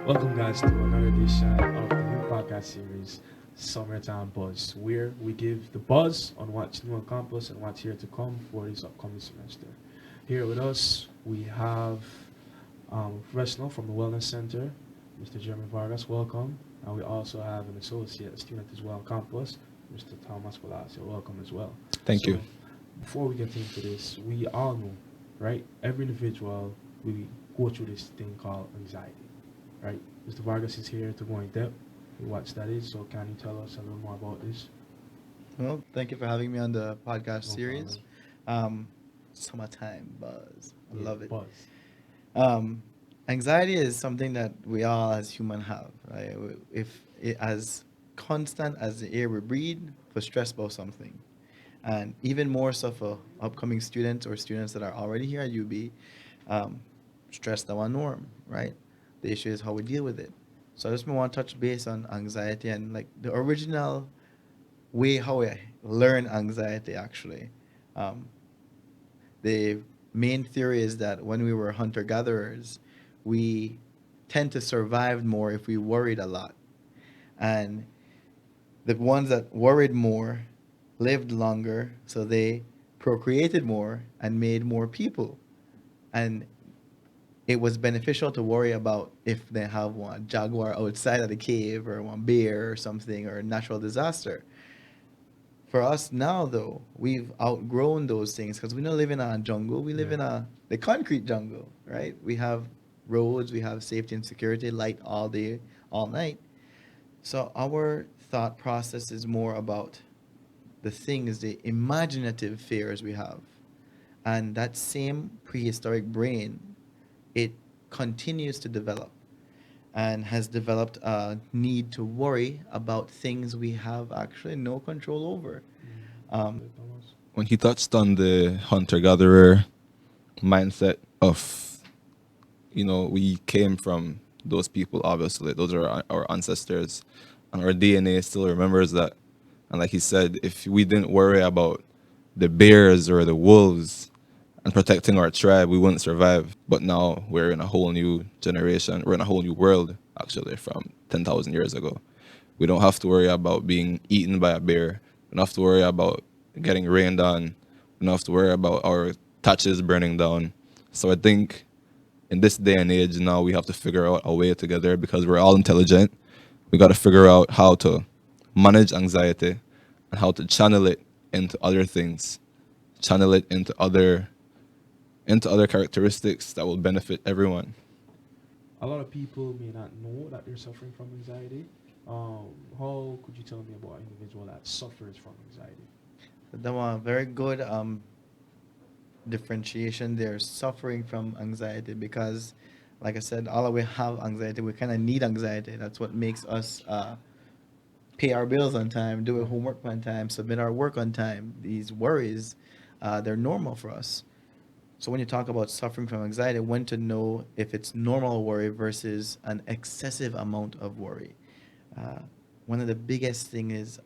Welcome, guys, to another edition of the new podcast series, Summertime Buzz, where we give the buzz on what's new on campus and what's here to come for this upcoming semester. Here with us, we have professional from the Wellness Center, Mr. Jeremy Vargas. Welcome. And we also have an associate student as well on campus, Mr. Thomas Palacio. Welcome as well. Thank So, you. before we get into this, we all know, right? Every individual, we go through this thing called anxiety, right? Mr. Vargas is here to go in depth with what that is. So can you tell us a little more about this? Well, thank you for having me on the podcast No series. problem. Summertime buzz. I Yeah, love it. buzz. Um, Anxiety is something that we all as human have. Right? If it as constant as the air we breathe, for stress about something, and even more so for upcoming students or students that are already here at UB, um, stress now a norm, right? The issue is how we deal with it. So I just want to touch base on anxiety and like the original way how I learn anxiety actually. Um, the main theory is that when we were hunter gatherers, we tend to survive more if we worried a lot. And the ones that worried more lived longer, so they procreated more and made more people. And it was beneficial to worry about if they have one jaguar outside of the cave or one bear or something or a natural disaster. For us now, though, we've outgrown those things because we don't live in a jungle. We live Yeah. in the concrete jungle, right? We have roads, we have safety and security, light all day, all night. So our thought process is more about the things, the imaginative fears we have. And that same prehistoric brain, it continues to develop and has developed a need to worry about things we have actually no control over. Go Um, ahead, Thomas. When he touched on the hunter gatherer mindset of, we came from those people, obviously. Those are our ancestors. And our DNA still remembers that. And like he said, if we didn't worry about the bears or the wolves and protecting our tribe, we wouldn't survive. But now we're in a whole new generation. We're in a whole new world, actually, from 10,000 years ago. We don't have to worry about being eaten by a bear. We don't have to worry about getting rained on. We don't have to worry about our thatches burning down. So I think in this day and age now we have to figure out a way together because we're all intelligent. We got to figure out how to manage anxiety and how to channel it into other things, channel it into other characteristics that will benefit everyone. A lot of people may not know that they're suffering from anxiety. How could you tell me about an individual that suffers from anxiety? that one very good differentiation. They're suffering from anxiety because, like I said, all of we have anxiety. We kind of need anxiety. That's what makes us pay our bills on time, do our Yeah. homework on time, submit our work on time. These worries, they're normal for us. So when you talk about suffering from anxiety, when to know if it's normal worry versus an excessive amount of worry. Uh, One of the biggest thing is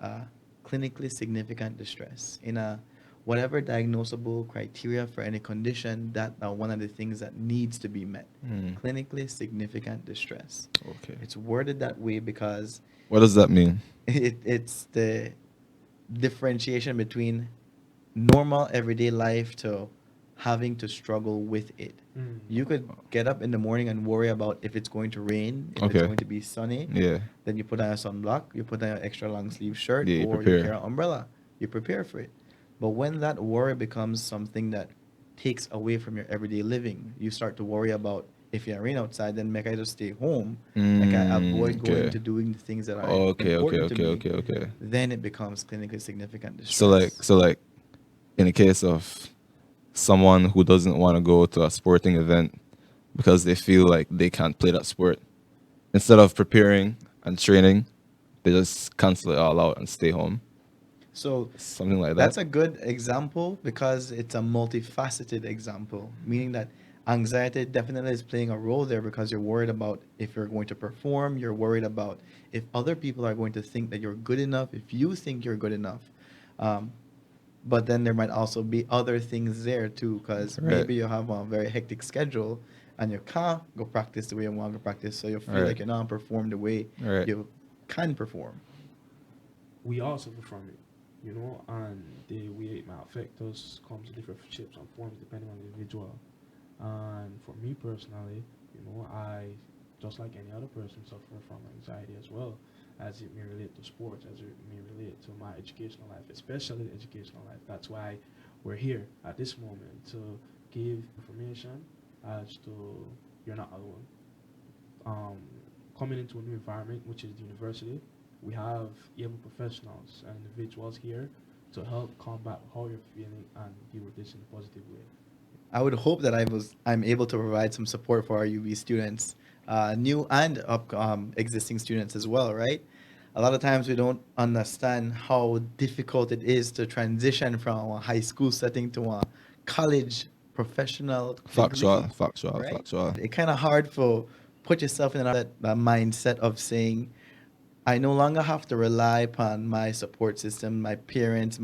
clinically significant distress. In a whatever diagnosable criteria for any condition, that are one of the things that needs to be met. Hmm. Clinically significant distress. Okay. It's worded that way because What does that mean? it's the differentiation between normal everyday life to having to struggle with it. Mm. You could get up in the morning and worry about if it's going to rain, if it's Okay. going to be sunny. Yeah. Then you put on a sunblock, you put on an extra long sleeve shirt, Yeah, you or you carry prepare. an umbrella. You prepare for it. But when that worry becomes something that takes away from your everyday living, you start to worry about if it rain outside, then make I just stay home. Like I avoid going Okay. to doing the things that are Okay, okay, important to okay, me. okay, okay. Then it becomes clinically significant So like distress. so like in the case of someone who doesn't want to go to a sporting event because they feel like they can't play that sport, instead of preparing and training, they just cancel it all out and stay home. So Something like that. that's a good example because it's a multifaceted example, meaning that anxiety definitely is playing a role there because you're worried about if you're going to perform, you're worried about if other people are going to think that you're good enough, if you think you're good enough. Um, but then there might also be other things there too, because Right. maybe you have a very hectic schedule and you can't go practice the way you want to practice, so you feel Right. like you're not perform the way Right. you can perform. We all suffer from it, and the way it might affect us comes in different shapes and forms depending on the individual. And for me personally, I, just like any other person, suffer from anxiety as well, as it may relate to sports, as it may relate to my educational life, especially the educational life. That's why we're here at this moment to give information as to you're not alone. um, Coming into a new environment, which is the university, we have able professionals and individuals here to help combat how you're feeling and deal with this in a positive way. I would hope that I'm able to provide some support for our UB students, new and existing students as well, right? A lot of times we don't understand how difficult it is to transition from a high school setting to a college professional Factual, degree, factual, right? factual. It's kind of hard for put yourself in that mindset of saying, I no longer have to rely upon my support system, my parents,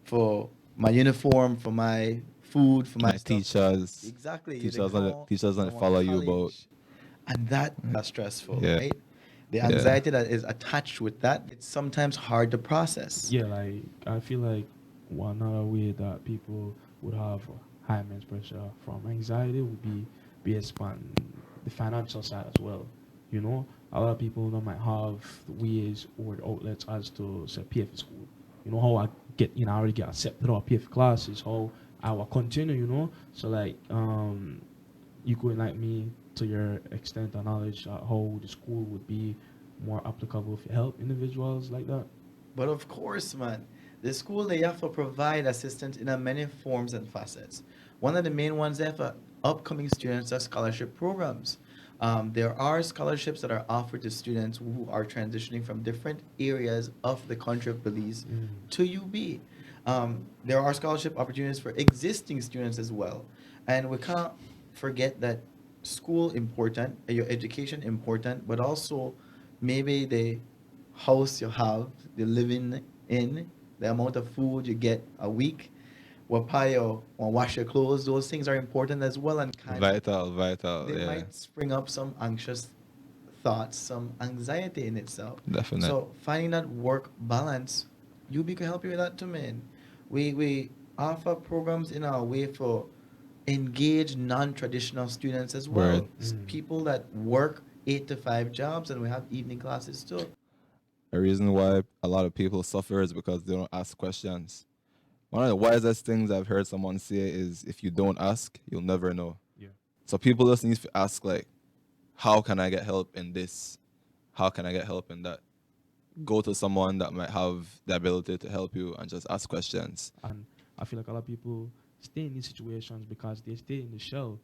for my uniform, for my food, for my My stuff. teachers, Exactly. You then teachers, don't call teachers don't from a follow you about. college, and that's stressful, Yeah, right? The yeah. anxiety that is attached with that, it's sometimes hard to process. Yeah, like I feel like one other way that people would have high mental pressure from anxiety would be based on the financial side as well. A lot of people that might have ways or outlets as to say pay for school. How I get I already get accepted or pay for classes, how I will continue. So like you could like me to your extent of knowledge how the school would be more applicable to help individuals like that. But of course, man, the school they have to provide assistance in a many forms and facets. One of the main ones they have for upcoming students are scholarship programs. There are scholarships that are offered to students who are transitioning from different areas of the country of Belize Mm. to UB. There are scholarship opportunities for existing students as well. And we can't forget that school important, your education important, but also maybe the house you have, the living in, the amount of food you get a week, what pay you, or wash your clothes, those things are important as well and can Vital, vital. they Yeah, might spring up some anxious thoughts, some anxiety in itself. definite. So finding that work balance, UB can help you with that too, man. We offer programs in our way for engaged non-traditional students as Word. well. Mm. People that work 8 to 5 jobs, and we have evening classes too. The reason why a lot of people suffer is because they don't ask questions. One of the wisest things I've heard someone say is if you don't ask, you'll never know. Yeah. So people just need to ask like, how can I get help in this? How can I get help in that? Go to someone that might have the ability to help you and just ask questions. And I feel like a lot of people stay in these situations because they stay in the shell.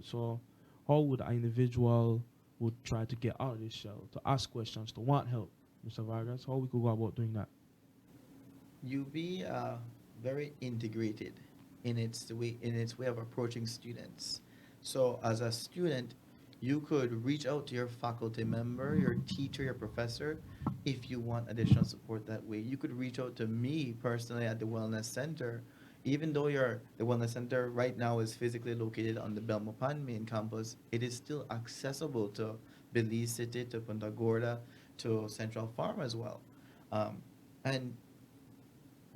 So how would an individual would try to get out of this shell, to ask questions, to want help, Mr. Vargas? How we could go about doing that? UB very integrated in its way of approaching students. So as a student, you could reach out to your faculty member, your teacher, your professor, if you want additional support that way. You could reach out to me personally at the wellness center. Even though the wellness center right now is physically located on the Belmopan main campus, it is still accessible to Belize City, to Punta Gorda, to Central Farm as well. And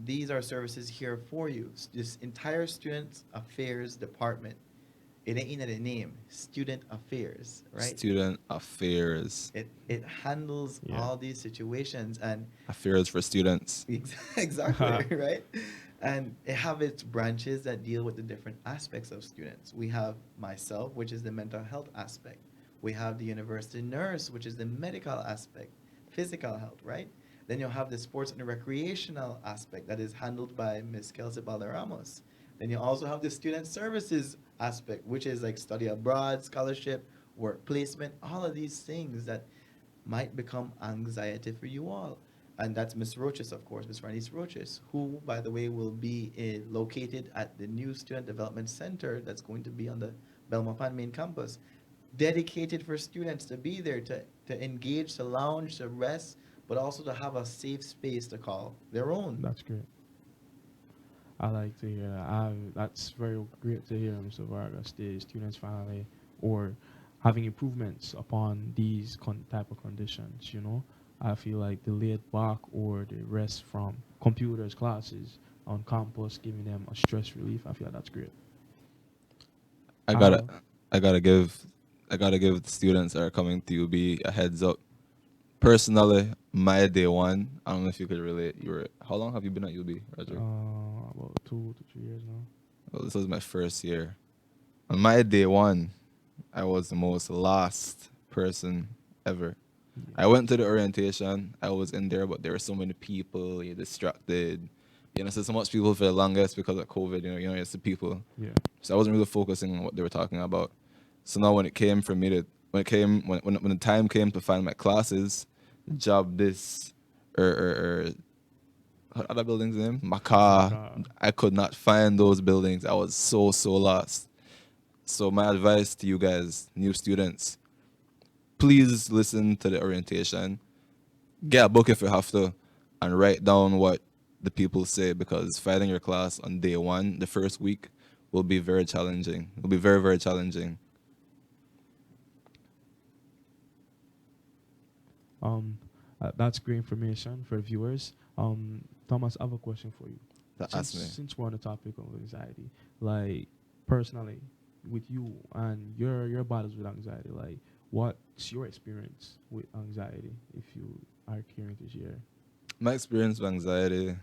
these are services here for you. This entire student affairs department, it ain't in the name, student affairs, right? Student affairs. It handles Yeah. all these situations and Affairs for students. exactly, right? And it have its branches that deal with the different aspects of students. We have myself, which is the mental health aspect. We have the university nurse, which is the medical aspect, physical health, right? Then you'll have the sports and recreational aspect that is handled by Miss Kelsey Balderramos. Then you also have the student services aspect, which is like study abroad, scholarship, work placement, all of these things that might become anxiety for you all. And that's Miss Roches, of course, Miss Ranice Roches, who, by the way, will be located at the new Student Development Center that's going to be on the Belmopan main campus, dedicated for students to be there, to engage, to lounge, to rest, but also to have a safe space to call their own. That's great. I like to hear that. That's very great to hear, Mr. Vargas. The students finally or having improvements upon these type of conditions. I feel like the laid back or the rest from computers classes on campus, giving them a stress relief. I feel like that's great. I gotta, Uh, I gotta give, I gotta give the students that are coming to UB a heads up. Personally, my day one, I don't know if you could relate. How long have you been at UB, Roger? about 2 to 3 years now. Well, this was my first year. On my day one, I was the most lost person ever. Yeah, I went to the orientation. I was in there, but there were so many people. You're distracted. So much people for the longest because of COVID. It's the people. yeah. So I wasn't really focusing on what they were talking about. So now when it came for me to, when it came, when the time came to find my classes, job this, or what other building's name? My Macaw. God. I could not find those buildings. I was so lost. So my advice to you guys, new students, please listen to the orientation. Get a book if you have to, and write down what the people say, because finding your class on day one, the first week, will be very challenging. It will be very challenging. Um, that's great information for viewers. Thomas, I have a question for you. That Since asked me. since we're on the topic of anxiety, like personally, with you and your battles with anxiety, like what's your experience with anxiety? If you are caring to share. My experience with anxiety,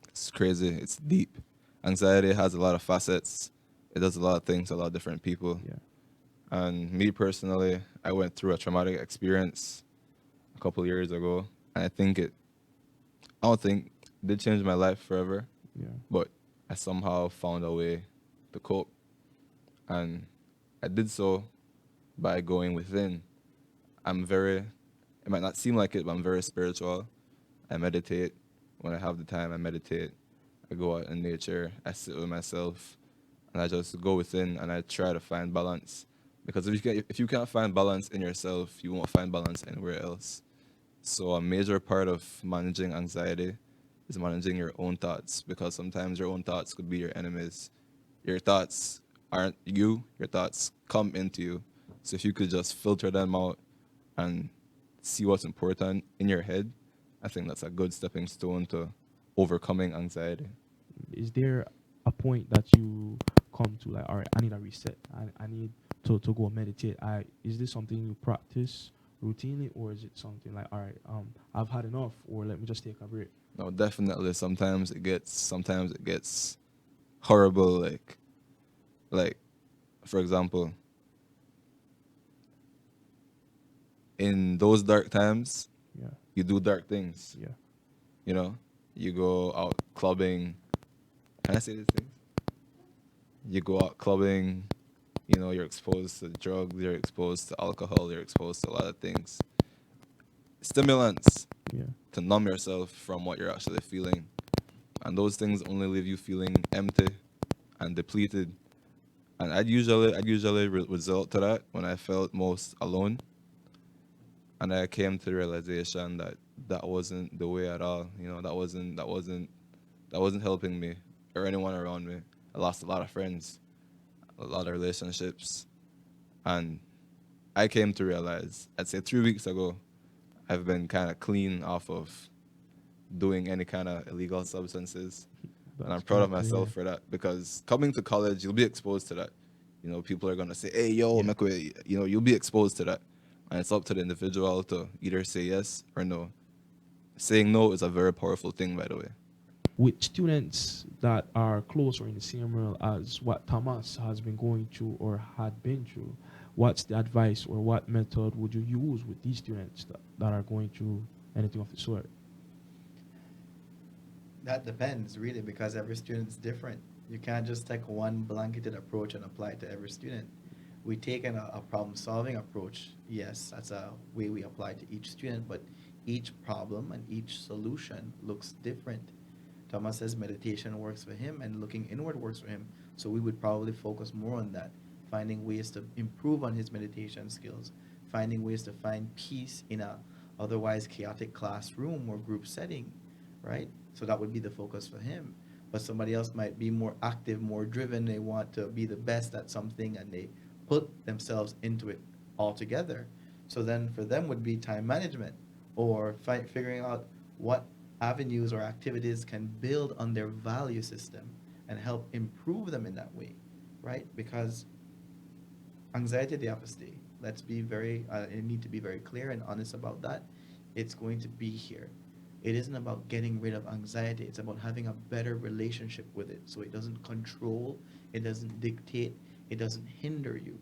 it's crazy. It's deep. Anxiety has a lot of facets. It does a lot of things to a lot of different people. Yeah. And me personally, I went through a traumatic experience a couple years ago, and I don't think it did change my life forever, Yeah. but I somehow found a way to cope, and I did so by going within. I'm very, it might not seem like it, but I'm very spiritual. I meditate. When I have the time, I meditate. I go out in nature. I sit with myself, and I just go within and I try to find balance. Because if you can't find balance in yourself, you won't find balance anywhere else. So a major part of managing anxiety is managing your own thoughts, because sometimes your own thoughts could be your enemies. Your thoughts aren't you, your thoughts come into you. So if you could just filter them out and see what's important in your head, I think that's a good stepping stone to overcoming anxiety. Is there a point that you come to like, all right, I need a reset. I need to go meditate. Is this something you practice routinely, or is it something like, all right, I've had enough, or let me just take a break? No, definitely sometimes it gets horrible, like for example, in those dark times, Yeah, you do dark things. yeah, You know, you go out clubbing. Can I say these things? You go out clubbing. You're exposed to drugs. You're exposed to alcohol. You're exposed to a lot of things. Stimulants yeah. to numb yourself from what you're actually feeling, and those things only leave you feeling empty and depleted. And I'd usually resort to that when I felt most alone, and I came to the realization that that wasn't the way at all. That wasn't helping me or anyone around me. I lost a lot of friends, a lot of relationships, and I came to realize, I'd say 3 weeks ago, I've been kind of clean off of doing any kind of illegal substances. And I'm That's proud of great to myself hear. for that, because coming to college, you'll be exposed to that. People are going to say, hey, yo, Yeah. make way. You'll be exposed to that. And it's up to the individual to either say yes or no. Saying no is a very powerful thing, by the way. With students that are close or in the same role as what Thomas has been going through or had been through, what's the advice or what method would you use with these students that are going through anything of the sort? That depends really, because every student is different. You can't just take one blanketed approach and apply it to every student. We take a problem solving approach. Yes, that's a way we apply to each student, but each problem and each solution looks different. Thomas says meditation works for him and looking inward works for him. So we would probably focus more on that, finding ways to improve on his meditation skills, finding ways to find peace in a otherwise chaotic classroom or group setting, right? So that would be the focus for him. but somebody else might be more active, more driven. They want to be the best at something and they put themselves into it altogether. So then for them would be time management or figuring out what avenues or activities can build on their value system and help improve them in that way, right? Because anxiety, they have to stay. Let's be very, I need to be very clear and honest about that. It's going to be here. It isn't about getting rid of anxiety. It's about having a better relationship with it so it doesn't control, it doesn't dictate, it doesn't hinder you.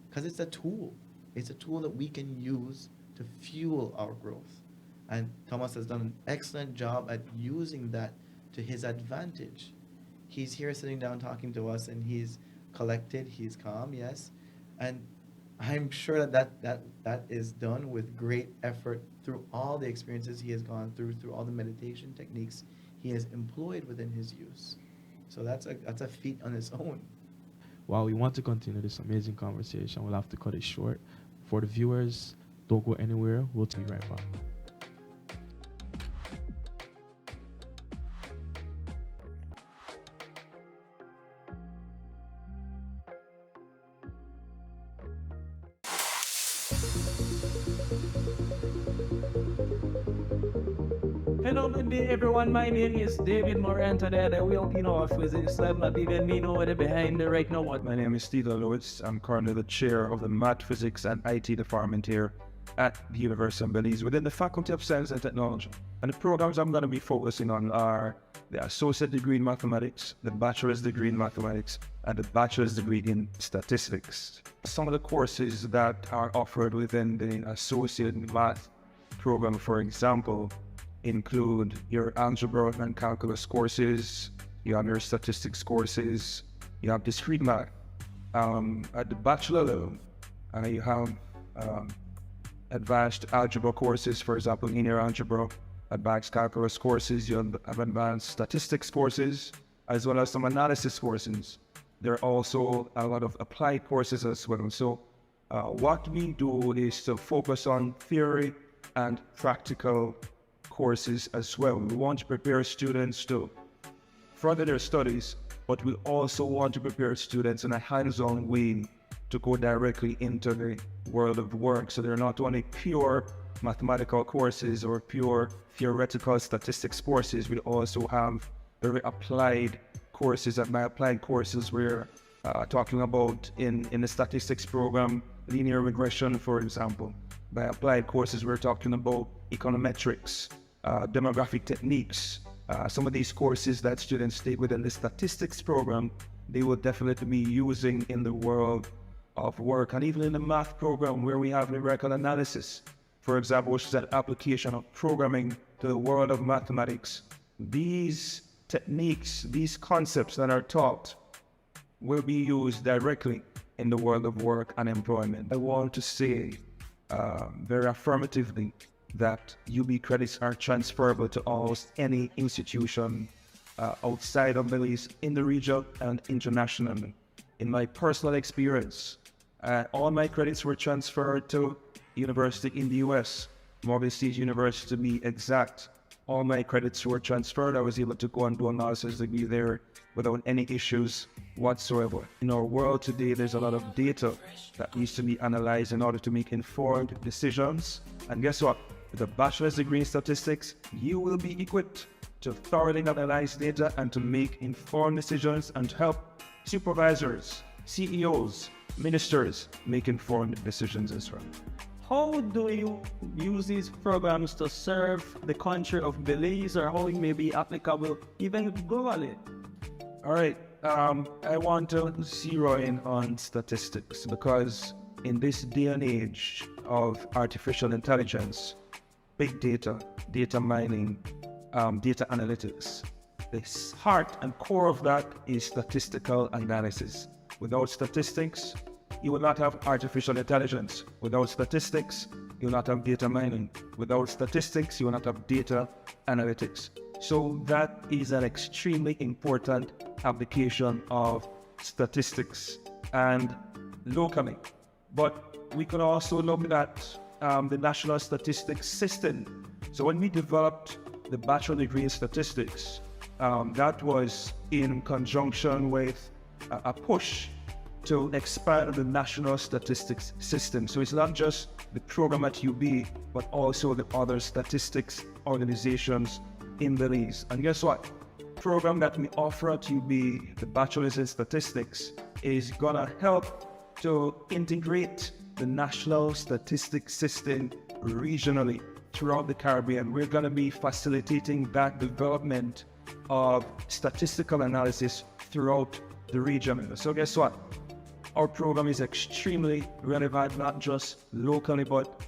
Because it's a tool. It's a tool that we can use to fuel our growth. And Thomas has done an excellent job at using that to his advantage. He's here sitting down talking to us and he's collected, he's calm, yes. And I'm sure that is done with great effort through all the experiences he has gone through all the meditation techniques he has employed within his use. So that's a feat on its own. While we want to continue this amazing conversation, we'll have to cut it short. For the viewers, don't go anywhere. We'll be right back. Hello, good day, everyone. My name is David Moran. Today, I will be our physics lab. Not even me know what behind the right now. What? My name is Steve Lewis. I'm currently the chair of the Math, Physics, and IT department here at the University of Belize within the Faculty of Science and Technology. And the programs I'm going to be focusing on are the Associate Degree in Mathematics, the Bachelor's Degree in Mathematics, and the Bachelor's Degree in Statistics. Some of the courses that are offered within the Associate Math program, for example, include your algebra and calculus courses, you have your statistics courses, you have discrete math. At the bachelor level, you have advanced algebra courses, for example, linear algebra, advanced calculus courses, you have advanced statistics courses, as well as some analysis courses. There are also a lot of applied courses as well. So what we do is to focus on theory and practical courses as well. We want to prepare students to further their studies, but we also want to prepare students in a hands-on way to go directly into the world of work. So they're not only pure mathematical courses or pure theoretical statistics courses, we also have very applied courses. And by applied courses, we're talking about in the statistics program, linear regression, for example. By applied courses, we're talking about econometrics, demographic techniques. Some of these courses that students take within the statistics program, they will definitely be using in the world of work. And even in the math program where we have numerical analysis, for example, which is an application of programming to the world of mathematics. These techniques, these concepts that are taught will be used directly in the world of work and employment. I want to say very affirmatively that UB credits are transferable to almost any institution outside of Belize, in the region and internationally. In my personal experience, all my credits were transferred to university in the US, Morgan State University to be exact. All my credits were transferred. I was able to go and do an analysis degree there without any issues whatsoever. In our world today, there's a lot of data that needs to be analyzed in order to make informed decisions. And guess what? With a bachelor's degree in statistics, you will be equipped to thoroughly analyze data and to make informed decisions and to help supervisors, CEOs, ministers make informed decisions as well. How do you use these programs to serve the country of Belize, or how it may be applicable even globally? All right, I want to zero in on statistics because in this day and age of artificial intelligence, big data, data mining, data analytics, the heart and core of that is statistical analysis. Without statistics, you will not have artificial intelligence. Without statistics, you will not have data mining. Without statistics, you will not have data analytics. So that is an extremely important application of statistics and locally. But we could also look at the national statistics system. So when we developed the bachelor degree in statistics, That was in conjunction with a push to expand the national statistics system. So it's not just the program at UB, but also the other statistics organizations in Belize. And guess what? Program that we offer at UB, the Bachelor's in Statistics, is gonna help to integrate the national statistics system regionally throughout the Caribbean. We're gonna be facilitating that development of statistical analysis throughout the region. So guess what? Our program is extremely relevant, not just locally, but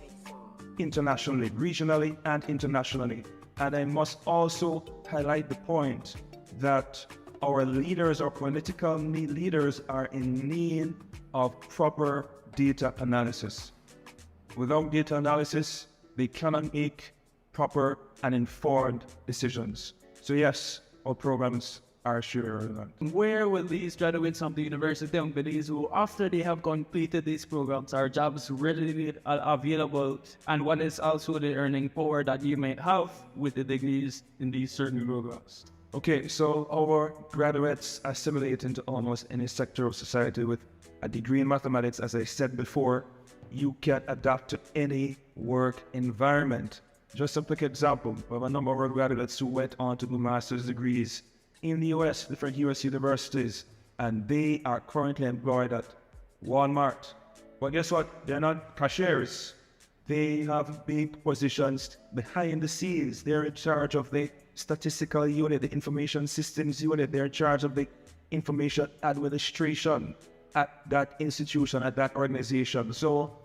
internationally, regionally, and internationally. And I must also highlight the point that our leaders, our political leaders, are in need of proper data analysis. Without data analysis, they cannot make proper and informed decisions. So yes, our programs are sure relevant. Where will these graduates from the University of Belize, who after they have completed these programs, are jobs readily available, and what is also the earning power that you may have with the degrees in these certain programs? Okay, so our graduates assimilate into almost any sector of society with a degree in mathematics. As I said before, you can adapt to any work environment. Just a quick example, we have a number of our graduates who went on to do master's degrees in the US, different US universities, and they are currently employed at Walmart. But guess what? They're not cashiers. They have big positions behind the scenes. They're in charge of the statistical unit, the information systems unit. They're in charge of the information administration at that institution, at that organization. So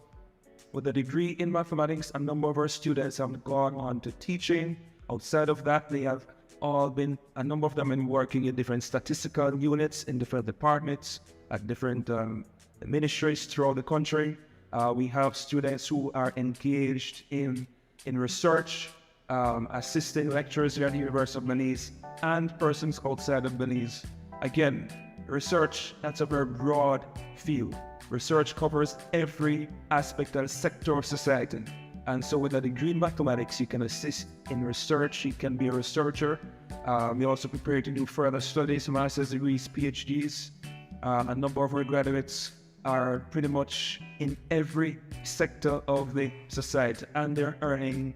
with a degree in mathematics, a number of our students have gone on to teaching. Outside of that, they have a number of them been working in different statistical units in different departments at different ministries throughout the country. We have students who are engaged in research, assisting lecturers here at the University of Belize, and persons outside of Belize. Again, research, that's a very broad field. Research covers every aspect and sector of society. And so with a degree in mathematics, you can assist in research, you can be a researcher. We also prepare to do further studies, master's degrees, PhDs. A number of our graduates are pretty much in every sector of the society, and they're earning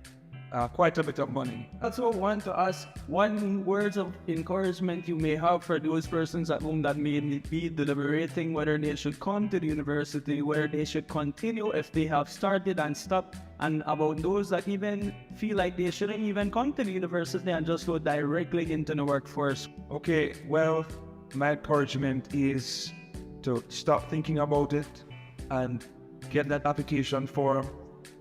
quite a bit of money. Also want to ask, one words of encouragement you may have for those persons at home that may be deliberating whether they should come to the university, whether they should continue if they have started and stopped, and about those that even feel like they shouldn't even come to the university and just go directly into the workforce. Okay, well, my encouragement is to stop thinking about it and get that application form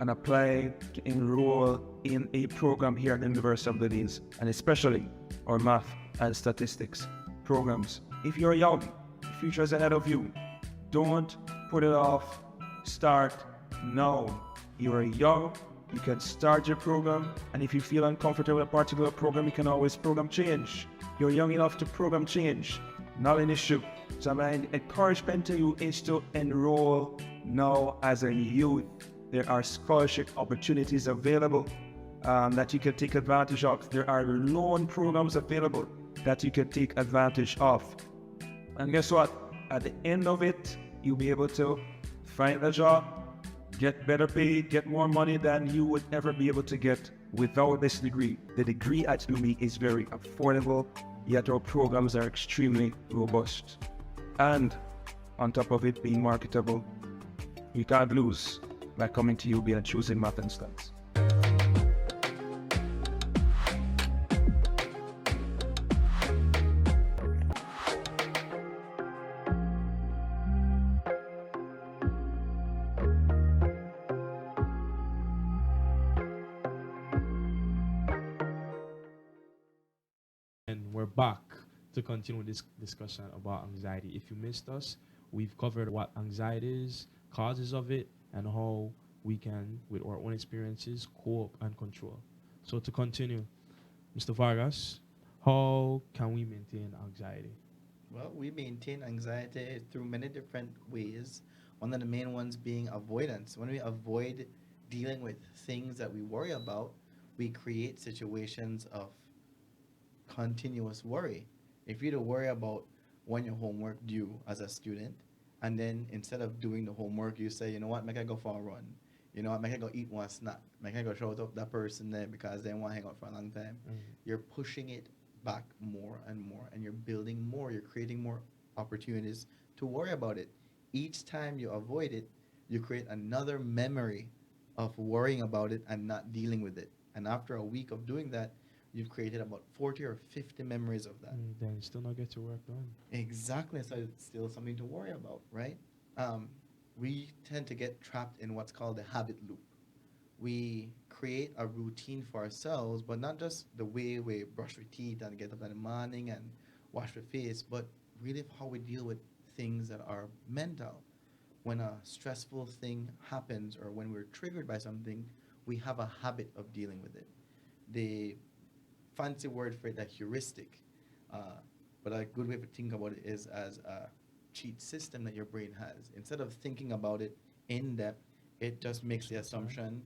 and apply to enroll in a program here at the University of Belize, and especially our math and statistics programs. If you're young, the future is ahead of you. Don't put it off. Start now. You are young, you can start your program, and if you feel uncomfortable with a particular program, you can always program change. You're young enough to program change, not an issue. So my encouragement to you is to enroll now as a youth. There are scholarship opportunities available that you can take advantage of. There are loan programs available that you can take advantage of. And guess what? At the end of it, you'll be able to find a job, get better pay, get more money than you would ever be able to get without this degree. The degree at UB is very affordable, yet our programs are extremely robust. And on top of it being marketable, you can't lose by coming to UB and choosing math and stats. And we're back to continue this discussion about anxiety. If you missed us, we've covered what anxiety is, causes of it, and how we can, with our own experiences, cope and control. So to continue, Mr. Vargas, how can we maintain anxiety? Well, we maintain anxiety through many different ways. One of the main ones being avoidance. When we avoid dealing with things that we worry about, we create situations of continuous worry. If you don't worry about when your homework due as a student, and then instead of doing the homework, you say, you know what, make I go for a run. You know what, make I go eat one snack. Make I go shout up that person there because they want to hang out for a long time. You're pushing it back more and more, and you're building more. You're creating more opportunities to worry about it. Each time you avoid it, you create another memory of worrying about it and not dealing with it. And after a week of doing that, you've created about 40 or 50 memories of that. Then still not get your work done. Exactly. So it's still something to worry about, right? Um, we tend to get trapped in what's called the habit loop. We create a routine for ourselves, but not just the way we brush our teeth and get up in the morning and wash our face, but really how we deal with things that are mental. When a stressful thing happens or when we're triggered by something, we have a habit of dealing with it. The fancy word for it, a heuristic. Uh, but a good way to think about it is as a cheat system that your brain has. Instead of thinking about it in depth, it just makes the assumption,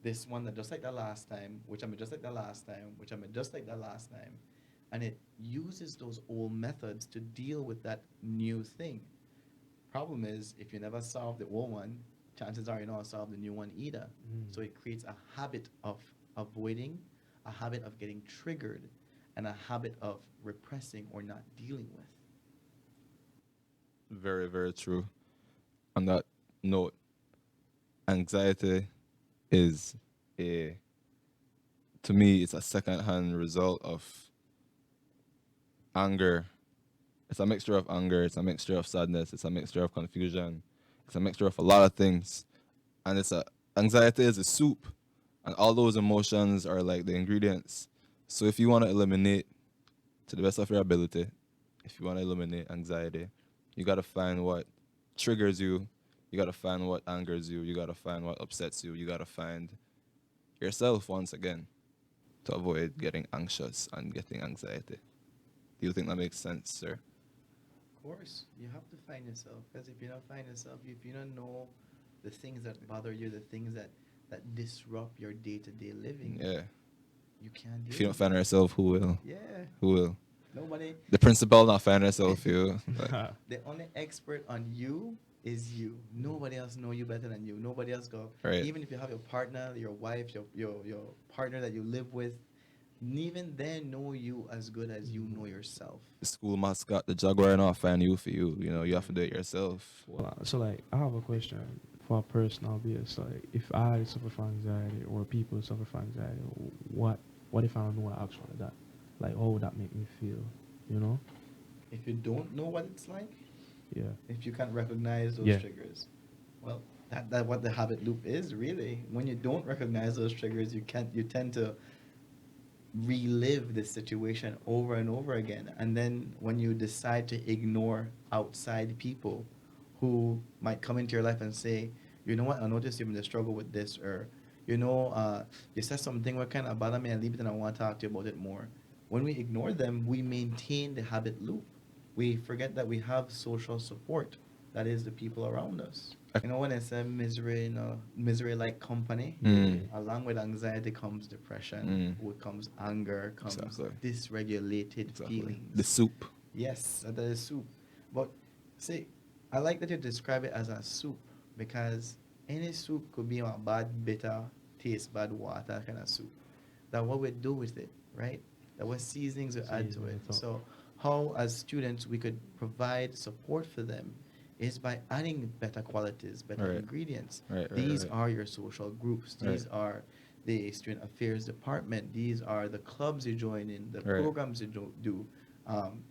this one that just like the last time, which I'm just like the last time, which I'm just like the last time. And it uses those old methods to deal with that new thing. Problem is, if you never solve the old one, chances are you don't solve the new one either. So it creates a habit of avoiding, a habit of getting triggered, and a habit of repressing or not dealing with. Very, very true. On that note, anxiety is a, to me, it's a second-hand result of anger. It's a mixture of anger, it's a mixture of sadness, it's a mixture of confusion, it's a mixture of a lot of things. And it's a, anxiety is a soup, and all those emotions are like the ingredients. So if you want to eliminate, to the best of your ability, if you want to eliminate anxiety, you got to find what triggers you, you got to find what angers you, you got to find what upsets you, you got to find yourself once again to avoid getting anxious and getting anxiety. Do you think that makes sense, sir? Of course, you have to find yourself because if you don't find yourself, if you don't know the things that bother you, the things that disrupt your day-to-day living, Yeah. you can't deal If you don't with find it. yourself, who will? Yeah, Who will? nobody. The principal not find herself, you. Like, The only expert on you is you. Nobody else know you better than you. Nobody else go. Right. Even if you have your partner, your wife, your partner that you live with, even they know you as good as you know yourself. the school mascot, the Jaguar not find you for you. You know, you have to do it yourself. Well, so like I have a question for a personal base. Like, if I suffer from anxiety or people suffer from anxiety, what if I don't know what actually that? Like, how would that make me feel? You know? If you don't know what it's like, Yeah. if you can't recognize those Yeah. triggers, well, that what the habit loop is really. When you don't recognize those triggers, you tend to relive this situation over and over again. And then when you decide to ignore outside people who might come into your life and say, you know what, I noticed you've been struggle with this, or you said something what kind of bother me, and leave it, and I want to talk to you about it more. When we ignore them, we maintain the habit loop. We forget that we have social support. That is the people around us. You know, when it's a misery, misery-like company, along with anxiety comes depression, what comes anger, comes Exactly. dysregulated Exactly. feelings. The soup. Yes, that is soup. But see, I like that you describe it as a soup because any soup could be a bad, bitter, taste bad water kind of soup. That what we do with it, right? That what seasonings we add to Season it. it up. So how as students we could provide support for them is by adding better qualities, better Right. ingredients. Right, right, These right. are your social groups. These Right. are the student affairs department. These are the clubs you join in, the Right. programs you do. Um,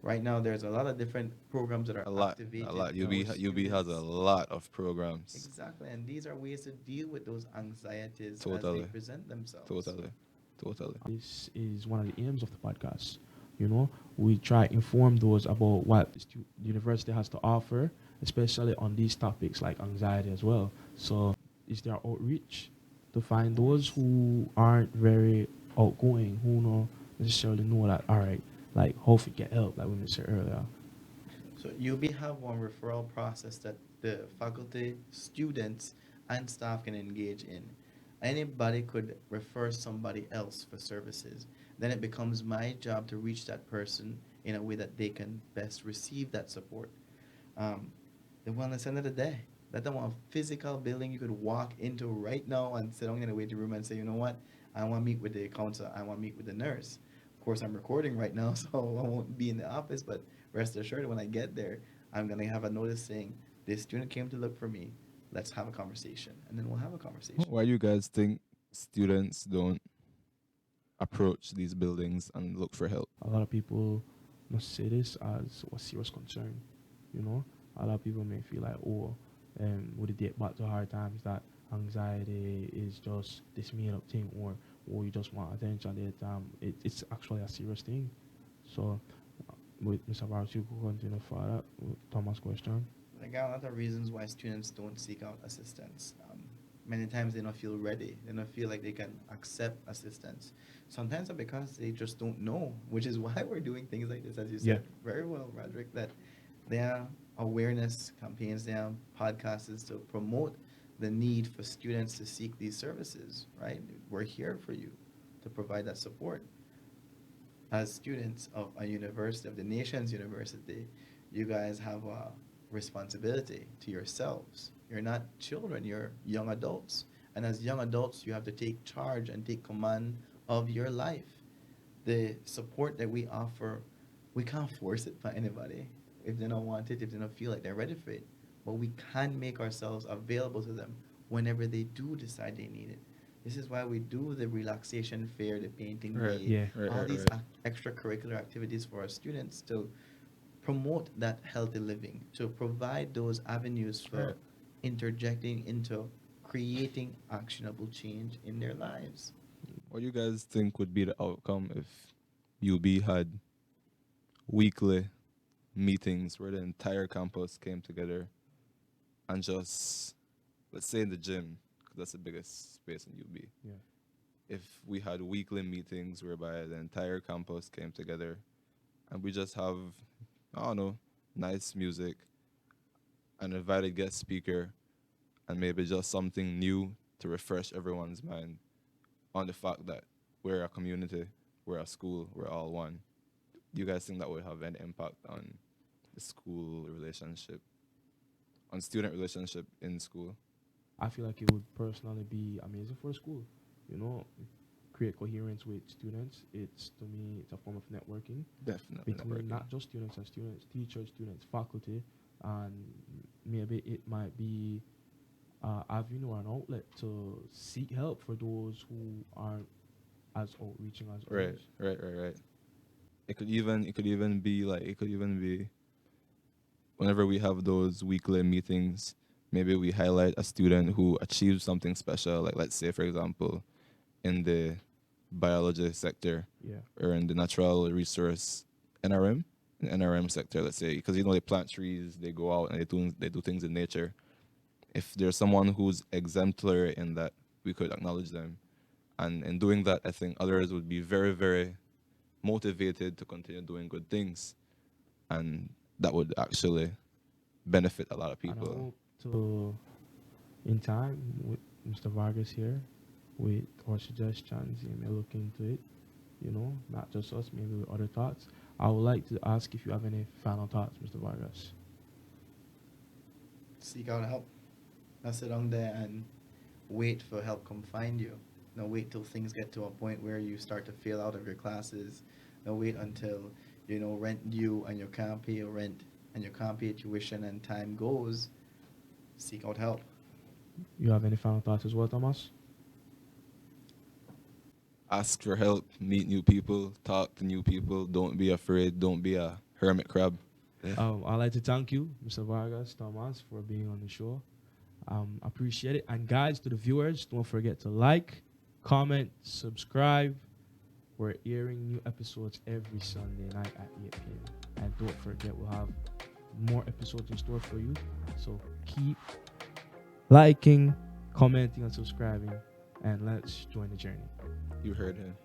right now, there's a lot of different programs that are A lot. activated. A lot. for UB has a students. lot of programs. Exactly, and these are ways to deal with those anxieties as Totally. they present themselves. Totally. Totally. This is one of the aims of the podcast. You know, we try inform those about what the university has to offer, especially on these topics like anxiety as well. So, is there outreach to find those who aren't very outgoing, who don't necessarily know that, all right, like how to get help, like we said earlier. So UB have one referral process that the faculty, students, and staff can engage in. Anybody could refer somebody else for services. Then it becomes my job to reach that person in a way that they can best receive that support. Um, the wellness end of the day. That the one physical building you could walk into right now and sit down in the waiting room and say, you know what, I want to meet with the counselor, I want to meet with the nurse. Of course, I'm recording right now, so I won't be in the office, but rest assured, when I get there, I'm going to have a notice saying, this student came to look for me. Let's have a conversation. And then we'll have a conversation. Why you guys think students don't approach these buildings and look for help? A lot of people must say this as a serious concern. You know, a lot of people may feel like, oh, would it date back to hard times that anxiety is just this made up thing, or you just want attention. It's actually a serious thing. So, with Mr. Vargas, you could continue further with Thomas' question. There are a lot of reasons why students don't seek out assistance. Many times they don't feel ready. They don't feel like they can accept assistance. Sometimes it's because they just don't know, which is why we're doing things like this, as you said very well, Roderick, that there are awareness campaigns, there are podcasts to promote the need for students to seek these services, right? We're here for you to provide that support. As students of a university, of the nation's university, you guys have a responsibility to yourselves. You're not children, you're young adults. And as young adults, you have to take charge and take command of your life. The support that we offer, we can't force it for anybody. If they don't want it, if they don't feel like they're ready for it. But we can make ourselves available to them whenever they do decide they need it. This is why we do the relaxation fair, the painting Right. day, Yeah. Right, all right, these right. extracurricular activities for our students to promote that healthy living, to provide those avenues for Right. interjecting into creating actionable change in their lives. What do you guys think would be the outcome if UB had weekly meetings where the entire campus came together and just, let's say in the gym, because that's the biggest space in UB. Yeah. If we had weekly meetings whereby the entire campus came together and we just have, I don't know, nice music, an invited guest speaker, and maybe just something new to refresh everyone's mind on the fact that we're a community, we're a school, we're all one. Do you guys think that would have any impact on the school relationship, on student relationship in school? I feel like it would personally be amazing for a school. You know, create coherence with students. It's, to me, it's a form of networking Definitely. between networking. not just students and students, teachers, students, faculty, and maybe it might be avenue or an outlet to seek help for those who aren't as outreaching as Right, others. right. It could even be whenever we have those weekly meetings, maybe we highlight a student who achieved something special, like let's say for example, in the biology sector Yeah. or in the natural resource NRM, in NRM sector, let's say, because they plant trees, they go out and they do things in nature. If there's someone who's exemplary in that, we could acknowledge them. And in doing that, I think others would be very, very motivated to continue doing good things. And that would actually benefit a lot of And I people. hope to, in time, with Mr. Vargas here, with our suggestions, he may look into it, you know, not just us, maybe with other thoughts. I would like to ask if you have any final thoughts, Mr. Vargas. Seek out help. Not sit down there and wait for help come find you. Don't wait till things get to a point where you start to fail out of your classes. Don't wait until rent due and you can't pay your rent and you can't pay tuition and time goes. Seek out help. You have any final thoughts as well, Thomas? Ask for help, meet new people, talk to new people. Don't be afraid. Don't be a hermit crab. I'd like to thank you, Mr. Vargas, Thomas, for being on the show. Appreciate it. And guys, to the viewers, don't forget to like, comment, subscribe. We're airing new episodes every Sunday night at 8 p.m. And don't forget, we'll have more episodes in store for you. So keep liking, commenting, and subscribing. And let's join the journey. You heard him.